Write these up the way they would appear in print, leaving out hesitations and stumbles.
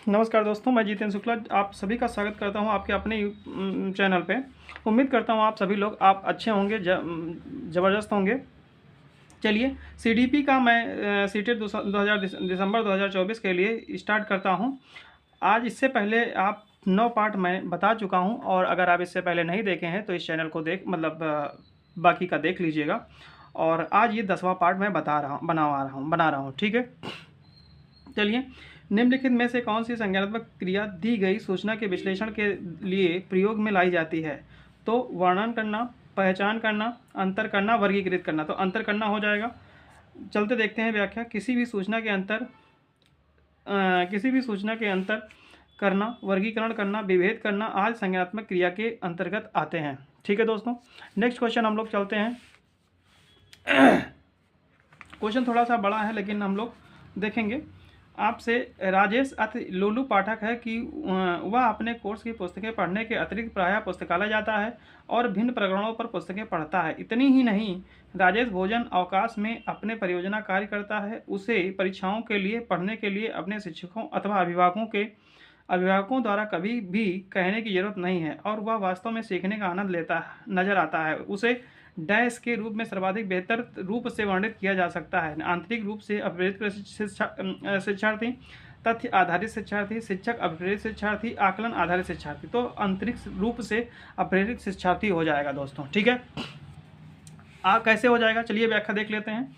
नमस्कार दोस्तों, मैं जितेंद्र शुक्ला आप सभी का स्वागत करता हूं आपके अपने चैनल पे। उम्मीद करता हूं आप सभी लोग आप अच्छे होंगे, ज़बरदस्त होंगे। चलिए, सीडीपी का मैं सीटेट 2000 दिसंबर 2024 के लिए स्टार्ट करता हूं। आज इससे पहले आप 9 पार्ट मैं बता चुका हूं, और अगर आप इससे पहले नहीं देखे हैं तो इस चैनल को बाकी का देख लीजिएगा। और आज ये 10वां पार्ट मैं बना रहा हूँ, ठीक है। चलिए, निम्नलिखित में से कौन सी संज्ञानात्मक क्रिया दी गई सूचना के विश्लेषण के लिए प्रयोग में लाई जाती है? तो वर्णन करना, पहचान करना, अंतर करना, वर्गीकृत करना। तो अंतर करना हो जाएगा। चलते देखते हैं व्याख्या। किसी भी सूचना के अंतर करना, वर्गीकरण करना, विभेद करना आज संज्ञानात्मक क्रिया के अंतर्गत आते हैं। ठीक है दोस्तों, नेक्स्ट क्वेश्चन हम लोग चलते हैं। क्वेश्चन थोड़ा सा बड़ा है लेकिन हम लोग देखेंगे। आपसे राजेश अथ लोलू पाठक है कि वह अपने कोर्स की पुस्तकें पढ़ने के अतिरिक्त प्रायः पुस्तकालय जाता है और भिन्न प्रकरणों पर पुस्तकें पढ़ता है। इतनी ही नहीं, राजेश भोजन अवकाश में अपने परियोजना कार्य करता है। उसे परीक्षाओं के लिए पढ़ने के लिए अपने शिक्षकों अथवा अभिभावकों द्वारा कभी भी कहने की जरूरत नहीं है, और वह वास्तव में सीखने का आनंद लेता नजर आता है। उसे डैश के रूप में सर्वाधिक बेहतर रूप से वर्णित किया जा सकता है। आंतरिक रूप से अप्रेरित शिक्षार्थी, तथ्य आधारित शिक्षार्थी, शिक्षक अप्रेरित शिक्षार्थी, आकलन आधारित शिक्षार्थी। तो आंतरिक रूप से अप्रेरित शिक्षार्थी हो जाएगा दोस्तों, ठीक है। कैसे हो जाएगा, चलिए व्याख्या देख लेते हैं।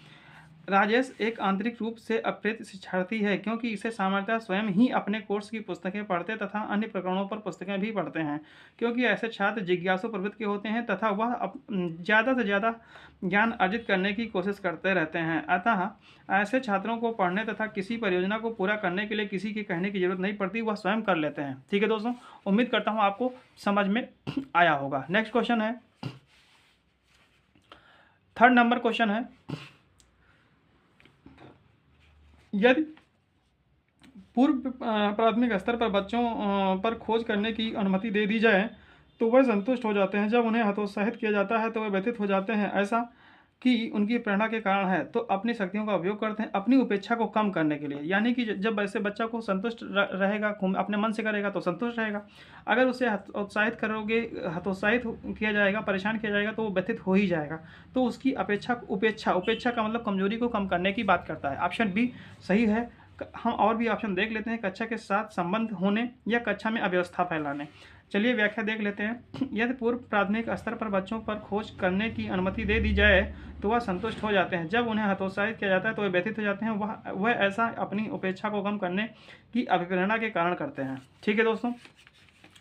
राजेश एक आंतरिक रूप से अप्रेरित शिक्षार्थी है क्योंकि इसे सामान्यतः स्वयं ही अपने कोर्स की पुस्तकें पढ़ते तथा अन्य प्रकरणों पर पुस्तकें भी पढ़ते हैं, क्योंकि ऐसे छात्र जिज्ञासु प्रवृत्ति के होते हैं तथा वह ज़्यादा से ज़्यादा ज्ञान अर्जित करने की कोशिश करते रहते हैं। अतः ऐसे छात्रों को पढ़ने तथा किसी परियोजना को पूरा करने के लिए किसी के कहने की जरूरत नहीं पड़ती, वह स्वयं कर लेते हैं। ठीक है दोस्तों, उम्मीद करता हूँ आपको समझ में आया होगा। नेक्स्ट क्वेश्चन है, 3rd नंबर क्वेश्चन है। यदि पूर्व प्राथमिक स्तर पर बच्चों पर खोज करने की अनुमति दे दी जाए तो वह संतुष्ट हो जाते हैं। जब उन्हें हतोत्साहित किया जाता है तो वे व्यथित हो जाते हैं, ऐसा कि उनकी प्रेरणा के कारण है, तो अपनी शक्तियों का उपयोग करते हैं अपनी उपेक्षा को कम करने के लिए। यानी कि जब ऐसे बच्चा को संतुष्ट रहेगा, अपने मन से करेगा तो संतुष्ट रहेगा। अगर उसे उत्साहित करोगे, हतोत्साहित किया जाएगा, परेशान किया जाएगा तो वो व्यथित हो ही जाएगा। तो उसकी उपेक्षा का मतलब कमजोरी को कम करने की बात करता है। ऑप्शन बी सही है। हम और भी ऑप्शन देख लेते हैं। कक्षा के साथ संबंध होने या कक्षा में अव्यवस्था फैलाने। चलिए व्याख्या देख लेते हैं। यदि पूर्व प्राथमिक स्तर पर बच्चों पर खोज करने की अनुमति दे दी जाए तो वह संतुष्ट हो जाते हैं। जब उन्हें हतोत्साहित किया जाता है तो वे व्यथित हो जाते हैं। वह ऐसा अपनी उपेक्षा को कम करने की अभिप्रेरणा के कारण करते हैं। ठीक है दोस्तों,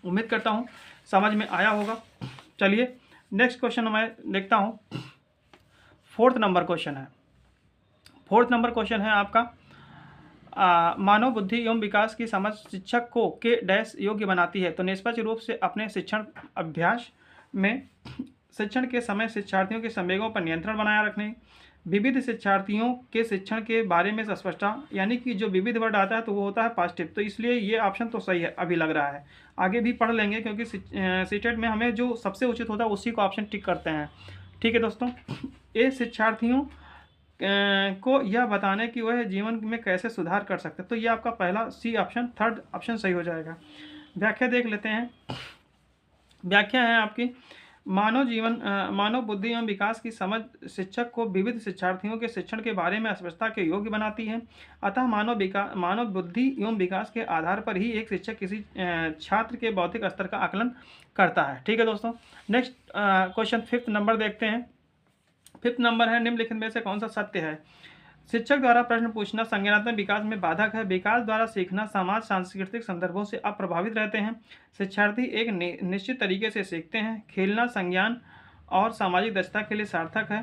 उम्मीद करता हूँ समझ में आया होगा। चलिए नेक्स्ट क्वेश्चन मैं देखता हूँ। 4th नंबर क्वेश्चन है। 4th नंबर क्वेश्चन है आपका, मानव बुद्धि एवं विकास की समझ शिक्षक को के डैश योग्य बनाती है। तो निष्पक्ष रूप से अपने शिक्षण अभ्यास में शिक्षण के समय शिक्षार्थियों के संवेगों पर नियंत्रण बनाए रखने, विविध शिक्षार्थियों के शिक्षण के बारे में स्पष्टता, यानी कि जो विविध वर्ड आता है तो वो होता है पॉजिटिव। तो इसलिए ये ऑप्शन तो सही है, अभी लग रहा है। आगे भी पढ़ लेंगे क्योंकि सीटेट में हमें जो सबसे उचित होता है उसी को ऑप्शन टिक करते हैं। ठीक है दोस्तों, ये शिक्षार्थियों को यह बताने कि वह जीवन में कैसे सुधार कर सकते हैं। तो ये आपका पहला सी ऑप्शन, 3rd ऑप्शन सही हो जाएगा। व्याख्या देख लेते हैं। व्याख्या है आपकी, मानव बुद्धि एवं विकास की समझ शिक्षक को विविध शिक्षार्थियों के शिक्षण के बारे में स्पष्टता के योग्य बनाती है। अतः मानव बुद्धि एवं विकास के आधार पर ही एक शिक्षक किसी छात्र के बौद्धिक स्तर का आकलन करता है। ठीक है दोस्तों, नेक्स्ट क्वेश्चन 5th नंबर देखते हैं। 5th नंबर है, निम्नलिखित में से कौन सा सत्य है? शिक्षक द्वारा प्रश्न पूछना संज्ञानात्मक विकास में बाधक है। विकास द्वारा सीखना समाज सांस्कृतिक संदर्भों से अप्रभावित रहते हैं। शिक्षार्थी एक निश्चित तरीके से सीखते हैं। खेलना संज्ञान और सामाजिक दक्षता के लिए सार्थक है।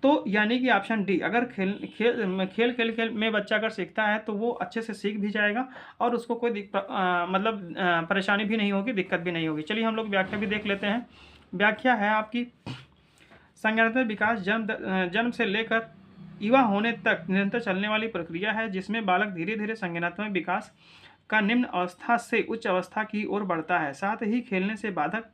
तो यानी कि ऑप्शन डी, अगर खेल में बच्चा अगर सीखता है तो वो अच्छे से सीख भी जाएगा और उसको कोई परेशानी भी नहीं होगी, दिक्कत भी नहीं होगी। चलिए हम लोग व्याख्या भी देख लेते हैं। व्याख्या है आपकी, संज्ञानात्मक विकास जन्म से लेकर युवा होने तक निरंतर चलने वाली प्रक्रिया है, जिसमें बालक धीरे धीरे संज्ञानात्मक विकास का निम्न अवस्था से उच्च अवस्था की ओर बढ़ता है। साथ ही खेलने से बालक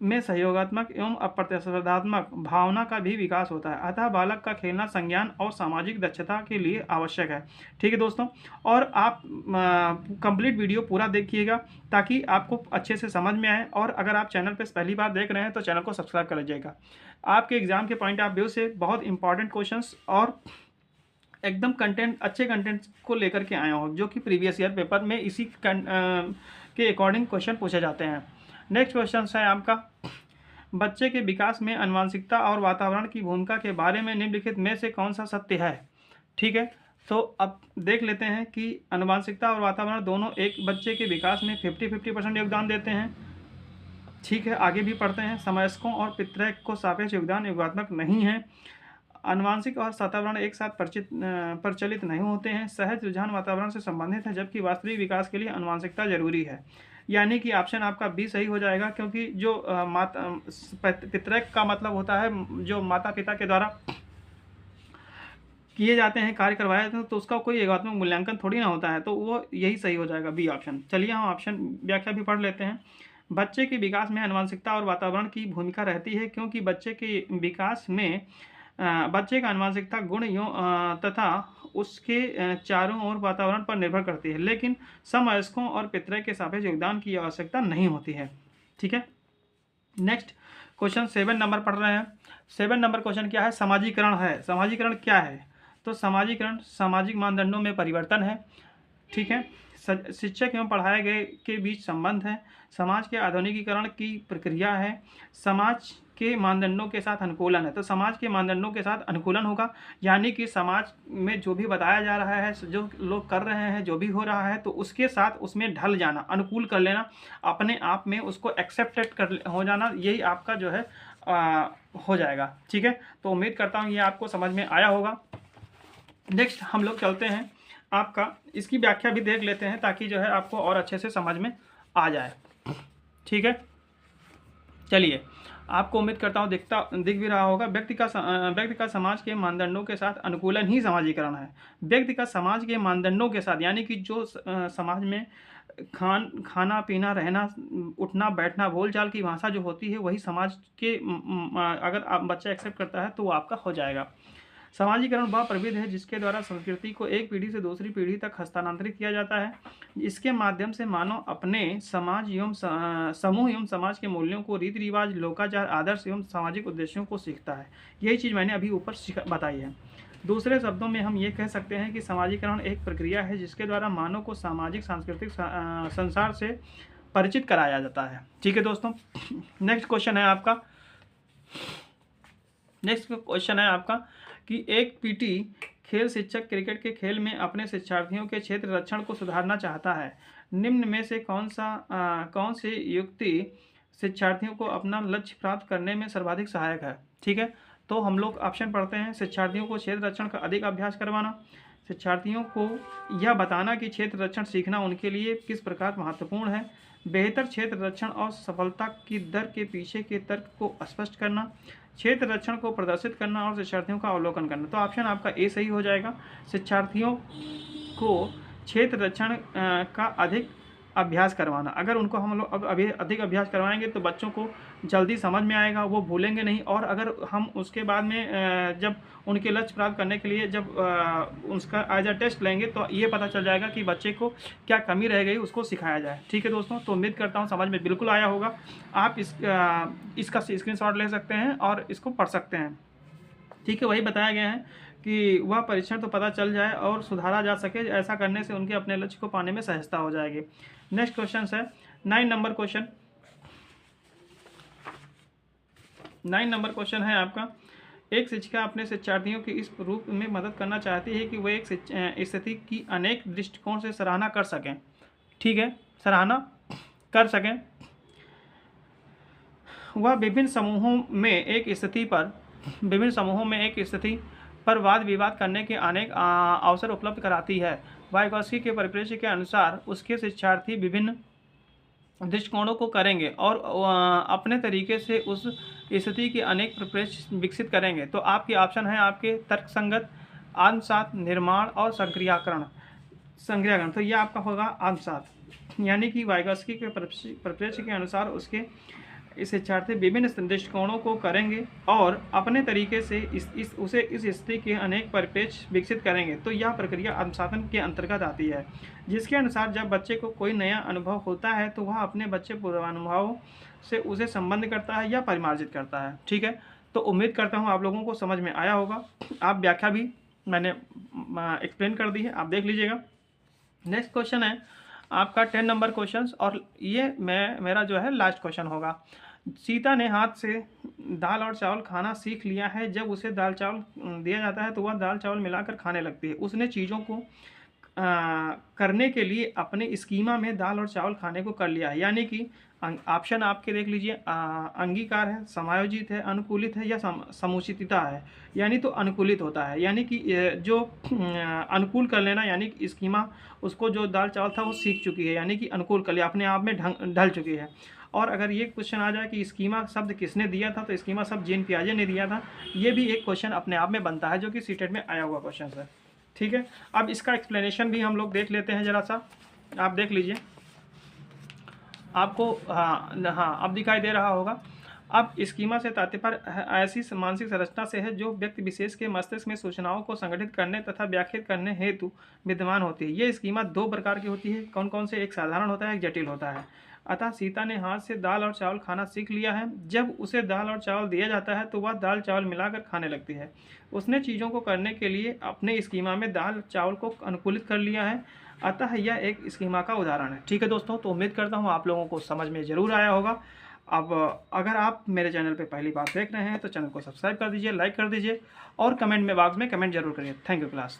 में सहयोगात्मक एवं अप्रतिस्पर्धात्मक भावना का भी विकास होता है। अतः बालक का खेलना संज्ञान और सामाजिक दक्षता के लिए आवश्यक है। ठीक है दोस्तों, और आप कंप्लीट वीडियो पूरा देखिएगा ताकि आपको अच्छे से समझ में आए। और अगर आप चैनल पर पहली बार देख रहे हैं तो चैनल को सब्सक्राइब कर लीजिएगा। आपके एग्जाम के पॉइंट ऑफ व्यू से बहुत इंपॉर्टेंट क्वेश्चंस और एकदम कंटेंट, अच्छे कंटेंट को लेकर के आया हूँ, जो कि प्रीवियस ईयर पेपर में इसी के अकॉर्डिंग क्वेश्चन पूछे जाते हैं। नेक्स्ट क्वेश्चन है आपका, बच्चे के विकास में आनुवंशिकता और वातावरण की भूमिका के बारे में निम्नलिखित में से कौन सा सत्य है। ठीक है, तो अब देख लेते हैं कि आनुवंशिकता और वातावरण दोनों एक बच्चे के विकास में 50-50% योगदान देते हैं। ठीक है, आगे भी पढ़ते हैं। समवयस्कों और पितृक को सापेक्ष योगदान योगात्मक नहीं है। आनुवांशिक और वातावरण एक साथ प्रचलित नहीं होते हैं। सहज रुझान वातावरण से संबंधित है, जबकि वास्तविक विकास के लिए आनुवांशिकता जरूरी है। यानी कि ऑप्शन आपका बी सही हो जाएगा, क्योंकि जो पितृक का मतलब होता है जो माता पिता के द्वारा किए जाते हैं, कार्य करवाए जाते हैं, तो उसका कोई एकात्मक मूल्यांकन थोड़ी ना होता है, तो वो यही सही हो जाएगा, बी ऑप्शन। चलिए हम ऑप्शन व्याख्या भी पढ़ लेते हैं। बच्चे के विकास में आनुवंशिकता और वातावरण की भूमिका रहती है, क्योंकि बच्चे के विकास में बच्चे का आनुवंशिकता गुण तथा उसके चारों ओर वातावरण पर निर्भर करती है, लेकिन समवयस्कों और पितृ के सापेक्ष योगदान की आवश्यकता नहीं होती है। ठीक है, नेक्स्ट क्वेश्चन 7 नंबर पढ़ रहे हैं। 7 नंबर क्वेश्चन क्या है, समाजीकरण है। समाजीकरण क्या है, तो समाजीकरण सामाजिक मानदंडों में परिवर्तन है। ठीक है, शिक्षक एवं पढ़ाए गए के बीच संबंध है। समाज के आधुनिकीकरण की प्रक्रिया है। समाज के मानदंडों के साथ अनुकूलन है। तो समाज के मानदंडों के साथ अनुकूलन होगा, यानी कि समाज में जो भी बताया जा रहा है, जो लोग कर रहे हैं, जो भी हो रहा है, तो उसके साथ उसमें ढल जाना, अनुकूल कर लेना, अपने आप में उसको एक्सेप्टेड कर हो जाना, यही आपका जो है हो जाएगा। ठीक है, तो उम्मीद करता हूँ ये आपको समझ में आया होगा। नेक्स्ट हम लोग चलते हैं, आपका इसकी व्याख्या भी देख लेते हैं, ताकि जो है आपको और अच्छे से समझ में आ जाए। ठीक है, चलिए, आपको उम्मीद करता हूँ दिख भी रहा होगा। व्यक्ति का समाज के मानदंडों के साथ अनुकूलन ही समाजीकरण है। व्यक्ति का समाज के मानदंडों के साथ, यानी कि जो समाज में खाना पीना, रहना, उठना बैठना, बोलचाल की भाषा जो होती है, वही समाज के अगर आप बच्चा एक्सेप्ट करता है तो वो आपका हो जाएगा। समाजीकरण वह प्रविधि है जिसके द्वारा संस्कृति को एक पीढ़ी से दूसरी पीढ़ी तक हस्तांतरित किया जाता है। इसके माध्यम से मानव अपने समाज एवं समूह एवं समाज के मूल्यों को, रीति रिवाज, लोकाचार, आदर्श एवं सामाजिक उद्देश्यों को सीखता है। यही चीज़ मैंने अभी ऊपर बताई है। दूसरे शब्दों में हम ये कह सकते हैं कि समाजीकरण एक प्रक्रिया है जिसके द्वारा मानव को सामाजिक सांस्कृतिक संसार से परिचित कराया जाता है। ठीक है दोस्तों, नेक्स्ट क्वेश्चन है आपका कि एक पीटी खेल शिक्षक क्रिकेट के खेल में अपने शिक्षार्थियों के क्षेत्र रक्षण को सुधारना चाहता है। निम्न में से कौन सी युक्ति शिक्षार्थियों को अपना लक्ष्य प्राप्त करने में सर्वाधिक सहायक है। ठीक है, तो हम लोग ऑप्शन पढ़ते हैं। शिक्षार्थियों को क्षेत्र रक्षण का अधिक अभ्यास करवाना, शिक्षार्थियों को यह बताना कि क्षेत्र रक्षण सीखना उनके लिए किस प्रकार महत्वपूर्ण है, बेहतर क्षेत्र रक्षण और सफलता की दर के पीछे के तर्क को स्पष्ट करना, क्षेत्र रक्षण को प्रदर्शित करना और शिक्षार्थियों का अवलोकन करना। तो ऑप्शन आपका ए सही हो जाएगा। शिक्षार्थियों को क्षेत्र रक्षण का अधिक अभ्यास करवाना। अगर उनको हम लोग अभी अधिक अभ्यास करवाएंगे तो बच्चों को जल्दी समझ में आएगा, वो भूलेंगे नहीं। और अगर हम उसके बाद में जब उनके लक्ष्य प्राप्त करने के लिए जब उसका एज अ टेस्ट लेंगे तो ये पता चल जाएगा कि बच्चे को क्या कमी रह गई, उसको सिखाया जाए। ठीक है दोस्तों, तो उम्मीद करता हूँ समझ में बिल्कुल आया होगा। आप इसका स्क्रीनशॉट ले सकते हैं और इसको पढ़ सकते हैं। ठीक है, वही बताया गया है कि वह परीक्षण तो पता चल जाए और सुधारा जा सके। ऐसा करने से उनके अपने लक्ष्य को पाने में सहजता हो जाएगी। नेक्स्ट क्वेश्चन है 9 नंबर क्वेश्चन। 9 नंबर क्वेश्चन है आपका, एक शिक्षिका अपने शिक्षार्थियों की इस रूप में मदद करना चाहती है कि वह एक स्थिति की अनेक दृष्टिकोण से सराहना कर सकें। ठीक है, सराहना कर सकें। वह विभिन्न समूहों में एक स्थिति पर वाद विवाद करने के अनेक अवसर उपलब्ध कराती है। वाइगॉस्की के परिप्रेक्ष्य के अनुसार उसके शिक्षार्थी विभिन्न दृष्टिकोणों को करेंगे और अपने तरीके से उस स्थिति के अनेक परिप्रेक्ष्य विकसित करेंगे। तो आपके ऑप्शन है आपके तर्कसंगत, आत्मसात, निर्माण और संक्रियाकरण। तो ये आपका होगा आत्मसात, यानी कि वाइगॉस्की के परिप्रेक्ष्य के अनुसार उसके इस शिक्षार्थी विभिन्न दृष्टिकोणों को करेंगे और अपने तरीके से इस स्थिति के अनेक परिप्रेक्ष्य विकसित करेंगे। तो यह प्रक्रिया अनुशासन के अंतर्गत आती है, जिसके अनुसार जब बच्चे को कोई नया अनुभव होता है तो वह अपने बच्चे पूर्वानुभवों से उसे संबंध करता है या परिमार्जित करता है। ठीक है, तो उम्मीद करता हूँ आप लोगों को समझ में आया होगा। आप व्याख्या भी मैंने एक्सप्लेन कर दी है, आप देख लीजिएगा। नेक्स्ट क्वेश्चन है आपका 10 नंबर क्वेश्चन, और ये मेरा जो है लास्ट क्वेश्चन होगा। सीता ने हाथ से दाल और चावल खाना सीख लिया है। जब उसे दाल चावल दिया जाता है तो वह दाल चावल मिलाकर खाने लगती है। उसने चीज़ों को करने के लिए अपने स्कीमा में दाल और चावल खाने को कर लिया है। यानी कि ऑप्शन आपके देख लीजिए, अंगीकार है, समायोजित है, अनुकूलित है या समुचितता है। यानी तो अनुकूलित होता है, यानी कि जो अनुकूल कर लेना, यानी कि स्कीमा उसको जो दाल चावल था वो सीख चुकी है, यानी कि अनुकूल कर लिया, अपने आप में ढल चुकी है। और अगर ये क्वेश्चन आ जाए कि स्कीमा शब्द किसने दिया था, तो स्कीमा शब्द जीन पियाजे ने दिया था। ये भी एक क्वेश्चन अपने आप में बनता है, जो कि सीटेट में आया हुआ क्वेश्चन है। ठीक है, अब इसका एक्सप्लेनेशन भी हम लोग देख लेते हैं ज़रा सा। आप देख लीजिए, आपको हाँ अब दिखाई दे रहा होगा। अब स्कीमा से तात्पर्य ऐसी मानसिक संरचना से है जो व्यक्ति विशेष के मस्तिष्क में सूचनाओं को संगठित करने तथा व्याख्यात करने हेतु विद्यमान होती है। ये स्कीमा दो प्रकार की होती है। कौन कौन से? एक साधारण होता है, एक जटिल होता है। अतः सीता ने हाथ से दाल और चावल खाना सीख लिया है। जब उसे दाल और चावल दिया जाता है तो वह दाल चावल मिलाकर खाने लगती है। उसने चीज़ों को करने के लिए अपने स्कीमा में दाल चावल को अनुकूलित कर लिया है। अतः यह एक स्कीमा का उदाहरण है। ठीक है दोस्तों, तो उम्मीद करता हूँ आप लोगों को समझ में ज़रूर आया होगा। अब अगर आप मेरे चैनल पे पहली बार देख रहे हैं तो चैनल को सब्सक्राइब कर दीजिए, लाइक कर दीजिए और कमेंट में बॉक्स में कमेंट जरूर करिए। Thank you class.